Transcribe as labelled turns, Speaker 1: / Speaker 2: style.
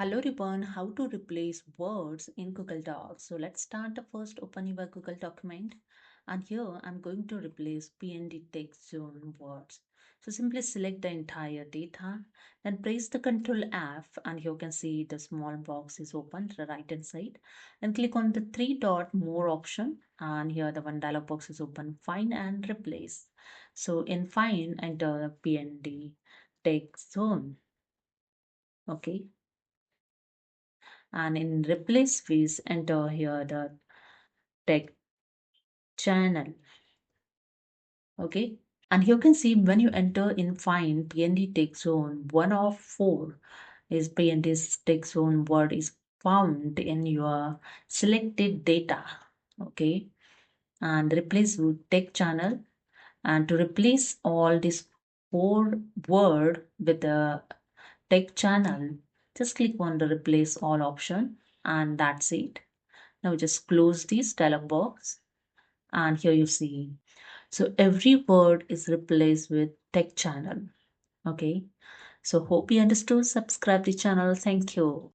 Speaker 1: Hello everyone, how to replace words in Google Docs. So let's start the first open your Google document and here I'm going to replace PNDTechzone words. So simply select the entire data, then press the Control F and here you can see the small box is open to the right hand side. Then click on the three dot more option and here the one dialog box is open, find and replace. So in find enter PNDTechzone. Okay, and in replace phase enter here the tech channel. Okay, and you can see when you enter in find PND tech zone, one of four is PND's tech zone word is found in your selected data. Okay, and replace with tech channel, and to replace all this four word with the tech channel, just click on the replace all option and that's it. Now just close this dialog box and here you see. So every word is replaced with tech channel. Okay. So hope you understood. Subscribe the channel. Thank you.